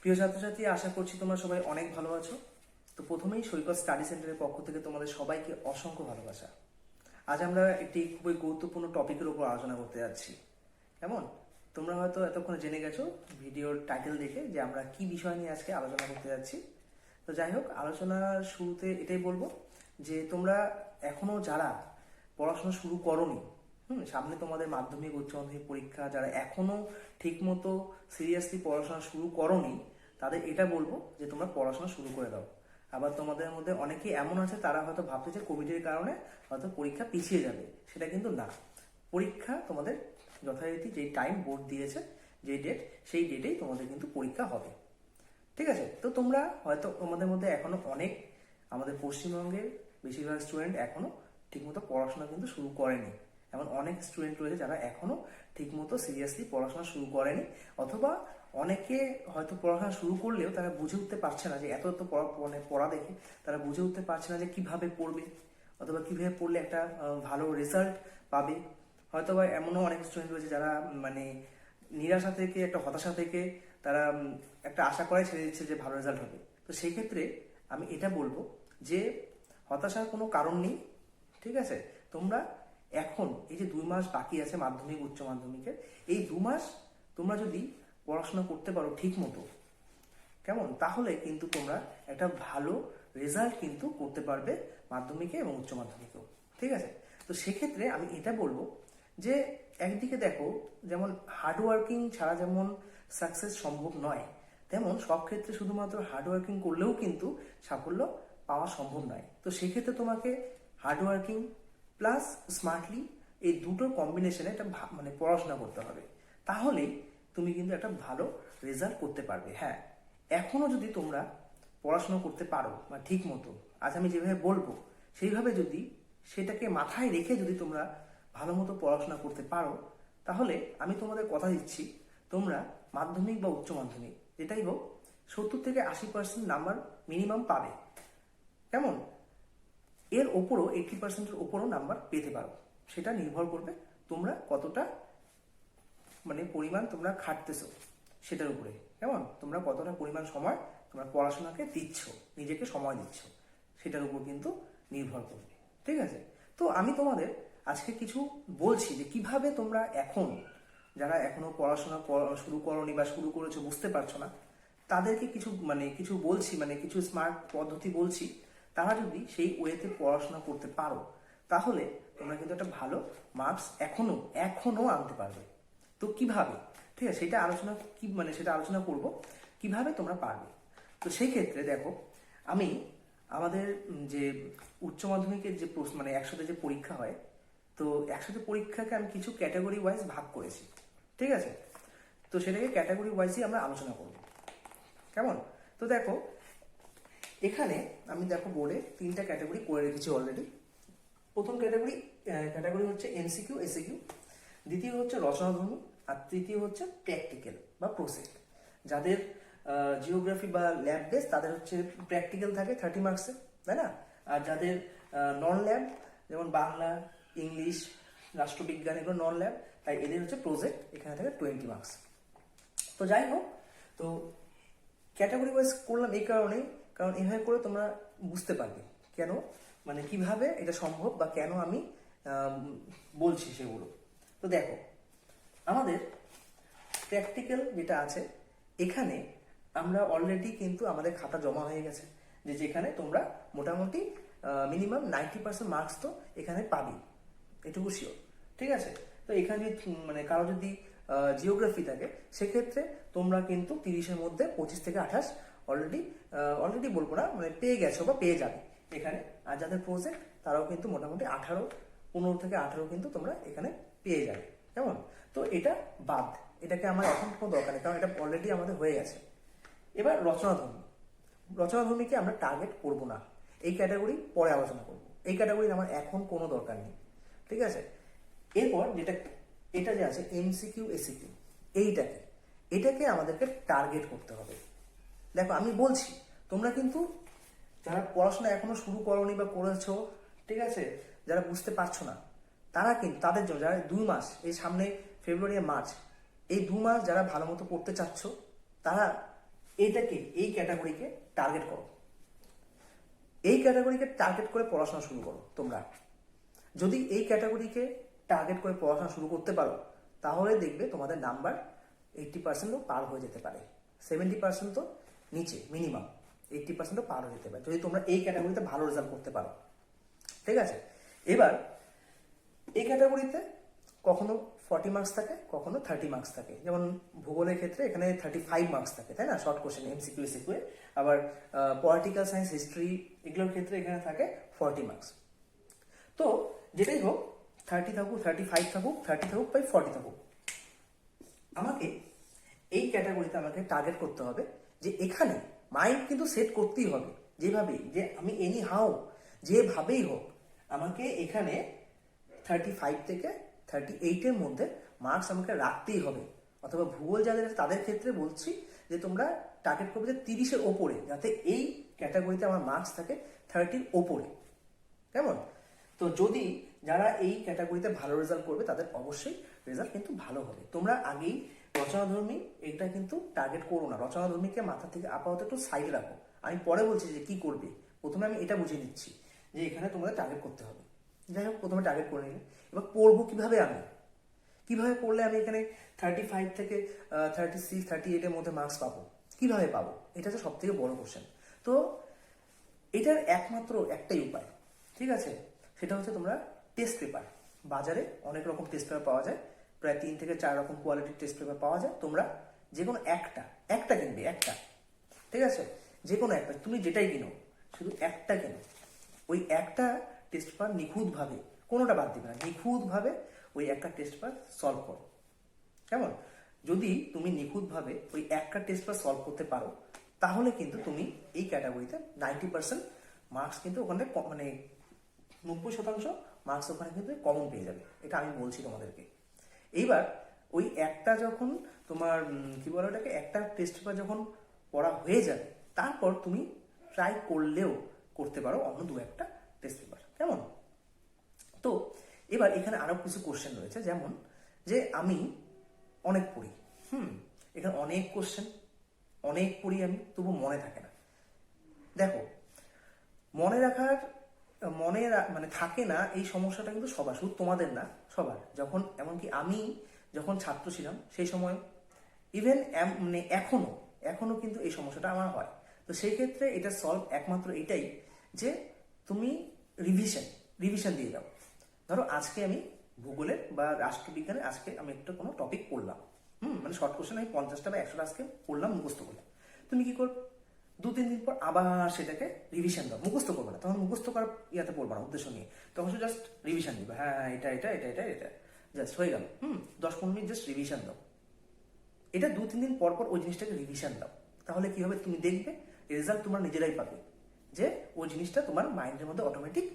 প্রিয় ছাত্রছাত্রী, আশা করছি তোমরা সবাই অনেক ভালো আছো। তো প্রথমেই সৈকত স্টাডি সেন্টারের পক্ষ থেকে তোমাদের সবাইকে অসংখ্য ভালোবাসা। আজ আমরা একটি খুবই গুরুত্বপূর্ণ টপিকের উপর আলোচনা করতে যাচ্ছি। কেমন? তোমরা হয়তো এতক্ষণ জেনে গেছো ভিডিওর টাইটেল দেখে যে আমরা কি বিষয় নিয়ে আজকে আলোচনা করতে যাচ্ছি। তো যাই হোক, আলোচনার শুরুতে এটাই বলবো যে তোমরা এখনো যারা পড়াশোনা শুরু করোনি, সামনে তোমাদের মাধ্যমিক উচ্চ মাধ্যমিক পরীক্ষা, যারা এখনো ঠিকমতো সিরিয়াসলি পড়াশোনা শুরু করোনি, তাদের এটা বলবো যে তোমরা পড়াশোনা শুরু করে দাও। আবার তোমাদের মধ্যে অনেকেই এমন আছে তারা হয়তো ভাবছে যে কোভিডের কারণে হয়তো পরীক্ষা পিছিয়ে যাবে, সেটা কিন্তু না। পরীক্ষা তোমাদের যথারীতি যেই টাইম বোর্ড দিয়েছে, যেই ডেট, সেই ডেটেই তোমাদের কিন্তু পরীক্ষা হবে। ঠিক আছে? তো তোমরা হয়তো তোমাদের মধ্যে এখনো অনেক, আমাদের পশ্চিমবঙ্গের বেশিরভাগ স্টুডেন্ট এখনো ঠিকমতো পড়াশোনা কিন্তু শুরু করেনি। এমন অনেক স্টুডেন্ট রয়েছে যারা এখনো ঠিকমতো সিরিয়াসলি পড়াশোনা শুরু করেনি, অথবা অনেকে হয়তো পড়াশোনা শুরু করলেও তারা বুঝে উঠতে পারছে না যে এত এত পড়া দেখে তারা বুঝে উঠতে পারছে না যে কিভাবে পড়বে, অথবা কিভাবে পড়লে একটা ভালো রেজাল্ট পাবে। হয়তো বা এমনও অনেক স্টুডেন্ট রয়েছে যারা নিরাশা থেকে, একটা হতাশা থেকে তারা একটা আশা করে ছেড়ে দিচ্ছে যে ভালো রেজাল্ট হবে। তো সেই ক্ষেত্রে আমি এটা বলবো যে হতাশার কোনো কারণ নেই। ঠিক আছে? তোমরা এখন এই যে 2 মাস বাকি আছে মাধ্যমিক উচ্চ মাধ্যমিকের, এই 2 মাস তোমরা যদি পড়াশোনা করতে পারো ঠিক মতো, কেমন, তাহলে কিন্তু তোমরা একটা ভালো রেজাল্ট কিন্তু করতে পারবে মাধ্যমিকে এবং উচ্চ মাধ্যমিকেও। ঠিক আছে? তো সেক্ষেত্রে আমি এটা বলবো যে একদিকে দেখো, যেমন হার্ডওয়ার্কিং ছাড়া যেমন সাকসেস সম্ভব নয়, তেমন সব ক্ষেত্রে শুধুমাত্র হার্ডওয়ার্কিং করলেও কিন্তু সাফল্য পাওয়া সম্ভব নয়। তো সেক্ষেত্রে তোমাকে হার্ডওয়ার্কিং প্লাস স্মার্টলি, এই দুটোর কম্বিনেশনে একটা পড়াশোনা করতে হবে। তাহলেই তুমি কিন্তু একটা ভালো রেজাল্ট করতে পারবে। হ্যাঁ, এখনো যদি তোমরা পড়াশোনা করতে পারো বা ঠিক মতো, আজ আমি যেভাবে বলবো সেইভাবে যদি সেটাকে মাথায় রেখে যদি তোমরা ভালো মতো পড়াশোনা করতে পারো, তাহলে আমি তোমাদের কথা দিচ্ছি তোমরা মাধ্যমিক বা উচ্চ মাধ্যমিক যেটাই হোক 70 থেকে 80% নাম্বার মিনিমাম পাবে। কেমন? এর ওপরও 80%-এর ওপরও নাম্বার পেতে পারো। সেটা নির্ভর করবে তোমরা কতটা পরিমাণ তোমরা খাটতেছো সেটার উপরে। কেমন? তোমরা কতটা পরিমাণ সময় তোমরা পড়াশোনাকে দিচ্ছ, নিজেকে সময় দিচ্ছ, সেটার উপর কিন্তু নির্ভর করবে। ঠিক আছে? তো আমি তোমাদের আজকে কিছু বলছি যে কিভাবে তোমরা এখন, যারা এখনো পড়াশোনা শুরু করোনি বা শুরু করেছো বুঝতে পারছো না, তাদেরকে কিছু বলছি, কিছু স্মার্ট পদ্ধতি বলছি। তারা যদি সেই ওয়েতে পড়াশোনা করতে পারো, তাহলে তোমরা কিন্তু একটা ভালো মার্কস এখনো আনতে পারবে। তো কিভাবে? ঠিক আছে, সেটা আলোচনা করব কিভাবে তোমরা পারবে। তো সেই ক্ষেত্রে দেখো, আমি আমাদের যে উচ্চ মাধ্যমিকের যে একসাথে যে পরীক্ষা হয়, তো একসাথে পরীক্ষাকে আমি কিছু ক্যাটাগরি ওয়াইজ ভাগ করেছি। ঠিক আছে? তো সেটাকে ক্যাটাগরি ওয়াইজই আমরা আলোচনা করব। কেমন? তো দেখো, এখানে আমি বোর্ডে 3টা ক্যাটাগরি করে রেখেছি অলরেডি। প্রথম ক্যাটাগরি হচ্ছে এমসিকিউ এসিকিউ, দ্বিতীয় হচ্ছে রচনাধর্মী, আর তৃতীয় হচ্ছে প্র্যাকটিক্যাল বা প্রজেক্ট। যাদের জিওগ্রাফি বা ল্যাব বেস, তাদের হচ্ছে প্র্যাকটিক্যাল থাকে 30 মার্কসের, তাই না? আর যাদের নন ল্যাব, যেমন বাংলা, ইংলিশ, রাষ্ট্রবিজ্ঞান, এগুলো নন ল্যাব, তাই এদের হচ্ছে প্রজেক্ট, এখানে থাকে 20 মার্কস। তো যাই হোক, তো ক্যাটাগরি ওয়াইজ করলাম এই কারণেই, কারণ এভাবে করে তোমরা বুঝতে পারবে কেন, কিভাবে এটা সম্ভব বা কেন আমি বলছি সেগুলো। তো দেখো, আমাদের প্র্যাকটিক্যাল যেটা আছে, এখানে আমরা অলরেডি কিন্তু আমাদের খাতা জমা হয়ে গেছে, যেখানে তোমরা মোটামুটি মিনিমাম 90% মার্কস তো এখানে পাবি, এটুকু শিওর। ঠিক আছে? তো এখানে কারো যদি জিওগ্রাফি থাকে, সেক্ষেত্রে তোমরা কিন্তু 30-এর মধ্যে 25 থেকে 28 অলরেডি বলবো না, পেয়ে গেছো বা পেয়ে যাবে এখানে। আর যাদের প্রজেক্ট, তারাও কিন্তু মোটামুটি 15 থেকে 18 কিন্তু তোমরা এখানে পেয়ে যাবে। কেমন? তো এটা বাদ, এটাকে আমার এখন কোনো দরকার নেই, কারণ এটা অলরেডি আমাদের হয়ে গেছে। এবার রচনাধর্মীকে আমরা টার্গেট করবো না, এই ক্যাটাগরি পরে আলোচনা করবো। এই ক্যাটাগরির আমার এখন কোনো দরকার নেই। ঠিক আছে? এরপর এটা যে আছে এমসিকিউ এসিকিউ, এটাকে আমাদেরকে টার্গেট করতে হবে। দেখো, আমি বলছি, তোমরা কিন্তু যারা পড়াশোনা এখনো শুরু করোনি বা করেছো, ঠিক আছে, যারা বুঝতে পারছো না, তারা কিন্তু তাদের জন্য, যারা 2 মাস, এই সামনে ফেব্রুয়ারি আর মার্চ, এই 2 মাস যারা ভালো মতো পড়তে চাচ্ছ, তারা এইটাকে, এই ক্যাটাগরিকে টার্গেট করো, এই ক্যাটাগরিকে টার্গেট করে পড়াশোনা শুরু করো। তোমরা যদি এই ক্যাটাগরিকে টার্গেট করে পড়াশোনা শুরু করতে পারো, তাহলে দেখবে তোমাদের নাম্বার 80%ও পার হয়ে যেতে পারে, 70% তো নিচে মিনিমাম, 80%ও পার হয়ে যেতে পারে যদি তোমরা এই ক্যাটাগরিতে ভালো রেজাল্ট করতে পারো। ঠিক আছে, এবার এই ক্যাটাগরিতে কখনো 40 মার্কস থাকে, কখনো 30 মার্কস থাকে। যেমন ভূগোলের ক্ষেত্রে এখানে 35 মার্কস থাকে, তাই না, শর্ট কোশ্চেন এমসিকিউ এসিকিউ। আবার পলিটিক্যাল সায়েন্স, হিস্ট্রি এগুলোর ক্ষেত্রে এখানে থাকে 40 মার্কস। তো যেটাই হোক, 30 থাকুক, 35 থাকুক, 30 থাকুক, 40 থাকুক, আমাকে এই ক্যাটাগরিতে আমাকে টার্গেট করতে হবে যে এখানে মাইন্ড কিন্তু সেট করতেই হবে, যেভাবে যে আমি এনি হাউ যেভাবেই হোক আমাকে এখানে 35 থেকে 38-এর মধ্যে মার্কস আমাকে রাখতেই হবে। অথবা ভূগোল যাদের তাদের ক্ষেত্রে বলছি যে তোমরা টার্গেট করবে যে 30-এর ওপরে, যাতে এই ক্যাটাগরিতে আমার মার্কস থাকে 30-র ওপরে। কেমন? তো যদি যারা এই ক্যাটাগরিতে ভালো রেজাল্ট করবে তাদের অবশ্যই রেজাল্ট কিন্তু ভালো হবে। তোমরা আগেই রচনাধর্মী এটা কিন্তু টার্গেট করো না, রচনাধর্মীকে মাথা থেকে আপাতত একটু সাইডে রাখো। আমি পরে বলছি যে কি করবে, প্রথমে আমি এটা বুঝিয়ে দিচ্ছি যে এখানে তোমাদের টার্গেট করতে হবে। যাই হোক, প্রথমে টার্গেট করে নিলে এবার পড়বো কিভাবে, আমি কিভাবে পড়লে আমি এখানে 35 থেকে 36, 38-এর মধ্যে মার্কস পাবো, কিভাবে পাবো, এটা হচ্ছে সব থেকে বড় কোশ্চেন। তো এটার একমাত্র একটাই উপায়, ঠিক আছে, সেটা হচ্ছে তোমরা টেস্ট পেপার। বাজারে অনেক রকম টেস্ট পেপার পাওয়া যায়, প্রায় 3 থেকে 4 রকম কোয়ালিটির টেস্ট পেপার পাওয়া যায়। তোমরা যে কোনো একটা কিনবে, একটা, ঠিক আছে, যে কোনো একটা, তুমি যেটাই কিনো শুধু একটা কিনো। ওই একটা টেস্ট পেপার নিখুঁতভাবে, কোনোটা বাদ দিবে না, নিখুঁতভাবে ওই একটা টেস্ট পেপার সলভ করো। কেমন? যদি তুমি নিখুঁতভাবে ওই একটা টেস্ট পেপার সলভ করতে পারো, তাহলে কিন্তু তুমি এই ক্যাটাগরিতে 90% মার্কস কিন্তু ওখানে মানে 90% মার্কস ওখানে কিন্তু কমন পেয়ে যাবে, এটা আমি বলছি তোমাদেরকে। এইবার ওই একটা যখন তোমার কি বলো ওটাকে, একটা টেস্ট পেপার যখন পড়া হয়ে যাবে, তারপর তুমি ট্রাই করলেও করতে পারো অন্য 2-একটা টেস্ট পেপার। কেমন? তো এবার এখানে আরো কিছু কোশ্চেন রয়েছে, যেমন যে আমি অনেক পড়ি, এখানে অনেক কোশ্চেন, অনেক পড়ি আমি, তবু মনে থাকে না। দেখো, মনে রাখার মানে থাকে না, এই সমস্যাটা কিন্তু সবার, শুধু তোমাদের না, সবার। যখন এমনকি আমি যখন ছাত্র ছিলাম সেই সময়, ইভেন মানে এখনো কিন্তু এই সমস্যাটা আমার হয়। তো সেই ক্ষেত্রে এটা সলভ একমাত্র এটাই যে তুমি রিভিশন দিয়ে দাও। ধরো আজকে আমি ভূগোলের বা রাষ্ট্রবিজ্ঞানে আজকে আমি একটা কোনো টপিক পড়লাম, মানে শর্ট কোশ্চেন আমি 50টা বা 100টা আজকে পড়লাম, মুখস্থ করলাম। তুমি কি করবে, 2-3 দিন পর আবার সেটাকে রিভিশন দাও, মুখস্থ করবে না, তখন মুখস্থ করার ইয়াতে পড়বে না উদ্দেশ্য নিয়ে, তখন শুধু জাস্ট রিভিশন দিবে, হ্যাঁ এটা এটা এটা এটা এটা জাস্ট হয়ে গেল। 10-15 মিনিট জাস্ট রিভিশন দাও, এটা 2-3 দিন পর পর ওই জিনিসটাকে রিভিশন দাও। তাহলে কি হবে, তুমি দেখবে রেজাল্ট তোমরা নিজেরাই পাবে, যে ওই জিনিসটা তোমার মাইন্ডের মধ্যে অটোমেটিক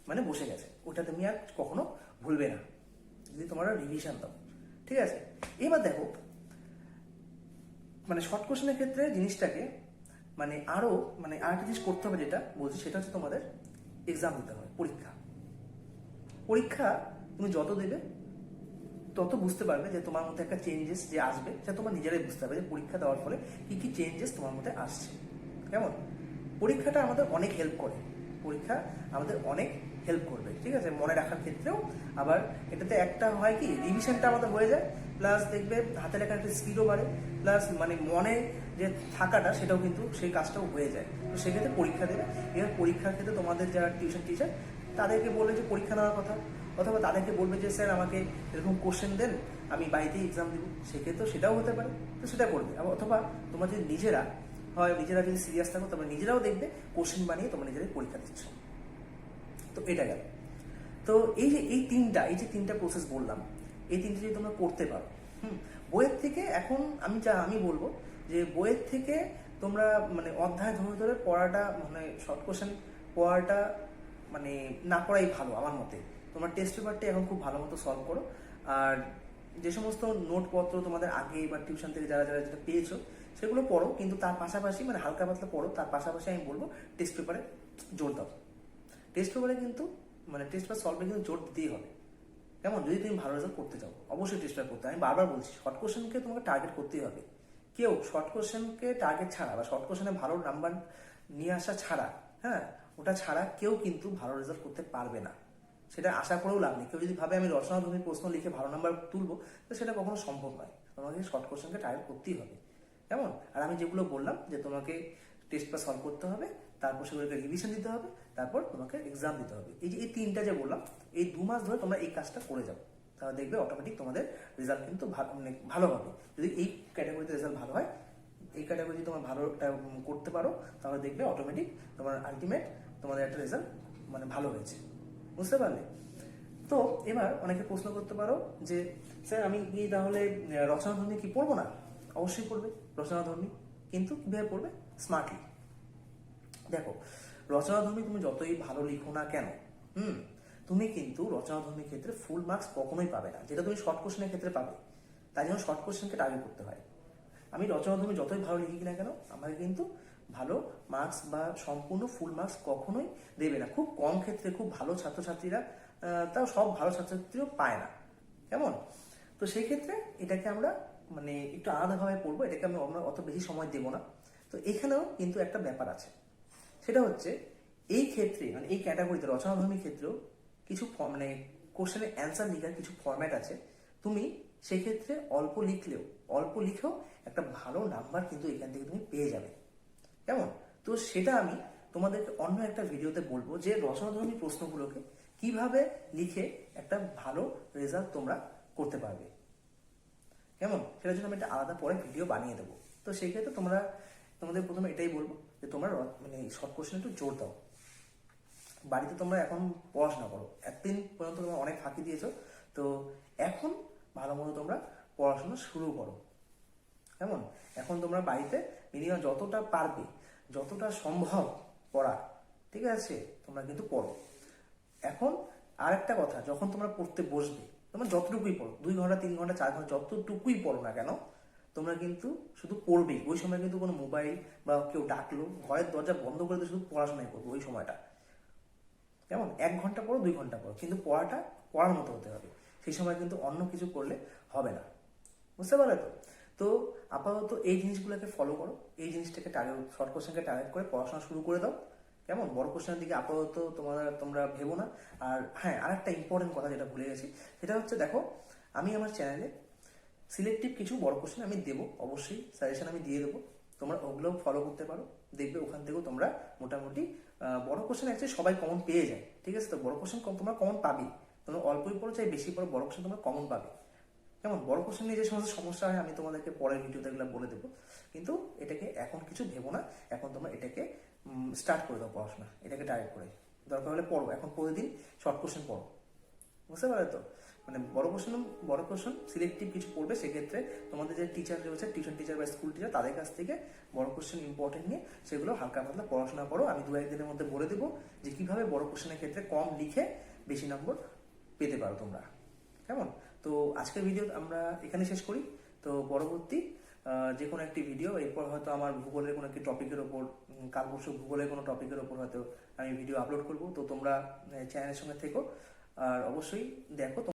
মানে বসে গেছে, ওটা তুমি আর কখনো ভুলবে না যদি তোমরা রিভিশন দাও। ঠিক আছে, এবার দেখো, মানে শর্ট কোশ্চেনের ক্ষেত্রে জিনিসটাকে মানে আরো মানে আরেকটা জিনিস করতে হবে, যেটা বলছি সেটা হচ্ছে তোমাদের এক্সাম দিতে হবে, পরীক্ষা তুমি যত দেবে তত বুঝতে পারবে যে তোমার মধ্যে একটা চেঞ্জেস যে আসবে, সেটা তোমার নিজেরাই বুঝতে পারবে যে পরীক্ষা দেওয়ার ফলে কি কি চেঞ্জেস তোমার মধ্যে আসছে। কেমন? পরীক্ষাটা আমাদের অনেক হেল্প করে, পরীক্ষা আমাদের অনেক হেল্প করবে, ঠিক আছে, মনে রাখার ক্ষেত্রেও। আবার এটাতে একটা হয় কি, রিভিশনটা আমাদের হয়ে যায়, প্লাস দেখবে হাতে লেখার একটা স্পিডও বাড়ে, প্লাস মানে মনে যে থাকাটা সেটাও কিন্তু সেই কাজটাও হয়ে যায়। তো সেক্ষেত্রে পরীক্ষা দেবে। এবার পরীক্ষার ক্ষেত্রে তোমাদের যারা টিউশন টিচার তাদেরকে বলবে যে পরীক্ষা নেওয়ার কথা, অথবা তাদেরকে বলবে যে স্যার আমাকে এরকম কোশ্চেন দেন, আমি বাড়িতেই এক্সাম দিব, সেক্ষেত্রেও সেটাও হতে পারে, তো সেটা করবে। অথবা তোমরা যদি নিজেরা যদি সিরিয়াস থাকো, তবে নিজেরাও দেখবে কোশ্চেন বানিয়ে তোমরা নিজেরাই পরীক্ষা দিচ্ছ। তো এটা গেল। তো এই যে তিনটা প্রসেস বললাম, এই তিনটে যদি তোমরা করতে পারো, বইয়ের থেকে এখন আমি বলবো যে বইয়ের থেকে তোমরা মানে অধ্যায় ধরে ধরে পড়াটা, মানে শর্ট কোশ্চেন পড়াটা মানে না পড়াই ভালো আমার মতে। তোমরা টেস্ট পেপারটা এখন খুব ভালো মতো সলভ করো, আর যে সমস্ত নোটপত্র তোমাদের আগে বা টিউশন থেকে যারা যারা যেটা পেয়েছো সেগুলো পড়ো, কিন্তু তার পাশাপাশি মানে হালকা পাতলা পড়ো, তার পাশাপাশি আমি বলবো টেস্ট পেপারে জোর দাও। টেস্ট পেপারে কিন্তু মানে টেস্ট পেপার সলভে কিন্তু জোর দিতেই হবে। কেমন? যদি তুমি ভালো রেজাল্ট করতে চাও অবশ্যই টেস্ট পেপার করতে, আমি বারবার বলছি শর্ট কোশ্চেনকে তোমাকে টার্গেট করতেই হবে, কেউ শর্ট কোশ্চেনকে টার্গেট ছাড়া বা শর্ট কোশ্চেনে ভালো নাম্বার নিয়ে আসা ছাড়া, হ্যাঁ, ওটা ছাড়া কেউ কিন্তু ভালো রেজাল্ট করতে পারবে না। সেটা আশা করেও লাভ নেই। কেউ যদি ভাবে আমি রচনাধর্মী প্রশ্ন লিখে ভালো নাম্বার তুলবো, তো সেটা কখনো সম্ভব নয়। তোমাকে শর্ট কোশ্চেনকে টার্গেট করতেই হবে। কেমন? আর আমি যেগুলো বললাম যে তোমাকে টেস্ট বা সলভ করতে হবে, তারপর সেগুলোকে রিভিশন দিতে হবে, তারপর তোমাকে এক্সাম দিতে হবে। এই যে এই তিনটা যে বললাম, এই 2 মাস ধরে তোমরা এই কাজটা করে যাও, তাহলে দেখবে অটোমেটিক তোমাদের রেজাল্ট কিন্তু ভালো হবে। যদি এই ক্যাটাগরিতে রেজাল্ট ভালো হয়, এই ক্যাটাগরি তোমার ভালোটা করতে পারো, তাহলে দেখবে অটোমেটিক তোমার আলটিমেট তোমাদের একটা রেজাল্ট ভালো হয়েছে। বুঝতে পারলে? তো এবার অনেকে প্রশ্ন করতে পারো যে স্যার আমি কি তাহলে রচনাধর্মী কি পড়বো না? অবশ্যই পড়বে রচনাধর্মী, কিন্তু কিভাবে পড়বে? স্মার্টলি। দেখো, রচনাধর্মী তুমি যতই ভালো লিখো না কেন, তুমি কিন্তু রচনাধর্মীর ক্ষেত্রে ফুল মার্কস কখনোই পাবে না, যেটা তুমি শর্ট কোশ্চেনের ক্ষেত্রে পাবে। তাই জন্য শর্ট কোশ্চেনকে টার্গেট করতে হয়। আমি রচনাধর্মী যতই ভালো লিখি না কেন, আমাকে কিন্তু ভালো মার্কস বা সম্পূর্ণ ফুল মার্কস কখনোই দেবে না। খুব কম ক্ষেত্রে খুব ভালো ছাত্রছাত্রীরা, তাও সব ভালো ছাত্রছাত্রীও পায় না। কেমন? তো সেই ক্ষেত্রে এটাকে আমরা একটু আলাদাভাবে পড়বো, এটাকে আমরা অত বেশি সময় দেবো না। তো এখানেও কিন্তু একটা ব্যাপার আছে, সেটা হচ্ছে এই ক্ষেত্রে এই ক্যাটাগরিতে রচনাধর্মী ক্ষেত্রেও কিছু কোশ্চেনের অ্যান্সার লেখার কিছু ফরম্যাট আছে। তুমি সেই ক্ষেত্রে অল্প লিখেও একটা ভালো নাম্বার কিন্তু এখান থেকে তুমি পেয়ে যাবে। কেমন? তো সেটা আমি তোমাদেরকে অন্য একটা ভিডিওতে বলবো যে রচনাধর্মী প্রশ্নগুলোকে কিভাবে লিখে একটা ভালো রেজাল্ট তোমরা করতে পারবে। কেমন? সেটার জন্য আমি একটা আলাদা পরে ভিডিও বানিয়ে দেবো। তো সেই ক্ষেত্রে তোমাদের প্রথমে এটাই বলবো যে তোমরা শর্ট কোশ্চেন একটু জোর দাও। বাড়িতে তোমরা এখন পড়াশোনা করো, এতদিন পর্যন্ত তোমরা অনেক ফাঁকি দিয়েছো, তো এখন ভালো মতো তোমরা পড়াশোনা শুরু করো। কেমন? এখন তোমরা বাড়িতে মিনিমাম যতটা পারবে, যতটা সম্ভব পড়া, ঠিক আছে, তোমরা কিন্তু পড়ো। এখন আরেকটা কথা, যখন তোমরা পড়তে বসবে, তোমরা যতটুকুই পড়ো, 2 ঘন্টা 3 ঘন্টা 4 ঘন্টা যতটুকুই পড়ো না কেন, তোমরা কিন্তু শুধু পড়বেই। ওই সময় কিন্তু কোনো মোবাইল বা কেউ ডাকলো, ঘরের দরজা বন্ধ করে দিয়ে শুধু পড়াশোনাই করবো ওই সময়টা। কেমন? 1 ঘন্টা পড়ো 2 ঘন্টা পড়ো, কিন্তু পড়াটা পড়ার মতো হতে হবে। সেই সময় কিন্তু অন্য কিছু করলে হবে না। বুঝতে পারলে তো? তো আপাতত এই জিনিসগুলোকে ফলো করো, এই জিনিসটাকে শর্ট কোশ্চেনকে টার্গেট করে পড়াশোনা শুরু করে দাও। কেমন? বড় কোশ্চেনের দিকে আপাতত তোমরা ভেবো না। আর হ্যাঁ, আরেকটা ইম্পর্টেন্ট কথা যেটা ভুলে গেছি, সেটা হচ্ছে দেখো, আমি আমার চ্যানেলে সিলেক্টিভ কিছু বড় কোশ্চেন আমি দেবো, অবশ্যই সাজেশন আমি দিয়ে দেবো, তোমরা ওগুলোও ফলো করতে পারো। দেখবে ওখান থেকেও তোমরা মোটামুটি বড় কোশ্চেন অ্যাকচুয়ালি সবাই কমন পেয়ে যায়, ঠিক আছে? তো বড় কোশ্চেন তোমরা কমন পাবে, তোমরা অল্পই পড়ো চাই বেশি পড়ো, বড় কোশ্চেন তোমরা কমন পাবে। কেমন? বড় কোশ্চেন নিয়ে যে সমস্ত সমস্যা হয় আমি তোমাদেরকে পরের ভিডিওতে এগুলো বলে দেবো, কিন্তু এটাকে এখন কিছু ভেবো না। এখন তোমরা এটাকে স্টার্ট করে দাও পড়াশোনা, এটাকে টার্গেট করে। দরকার হলে পড়ো, এখন প্রতিদিন শর্ট কোশ্চেন পড়ো। বুঝতে পারলে তো? বড় কোশ্চেন সিলেক্টিভ কিছু পড়বে, সেক্ষেত্রে তোমাদের যে টিচার রয়েছে, টিউশন টিচার বা স্কুল টিচার, তাদের কাছ থেকে বড় কোশ্চেন ইম্পর্টেন্ট নিয়ে সেগুলো হালকা পাতলা পড়াশোনা করো। আমি 2-1 দিনের মধ্যে বলে দেবো যে কিভাবে বড় কোশ্চেনের ক্ষেত্রে কম লিখে বেশি নম্বর পেতে পারো তোমরা। কেমন? তো আজকের ভিডিও আমরা এখানে শেষ করি। তো পরবর্তী যে কোনো একটি ভিডিও, এরপর হয়তো আমার ভূগোলের কোনো একটি টপিকের ওপর, কাল পরশু ভূগোলের কোনো টপিকের ওপর হয়তো আমি ভিডিও আপলোড করব। তো তোমরা চ্যানেলের সঙ্গে থেকো, আর অবশ্যই দেখো।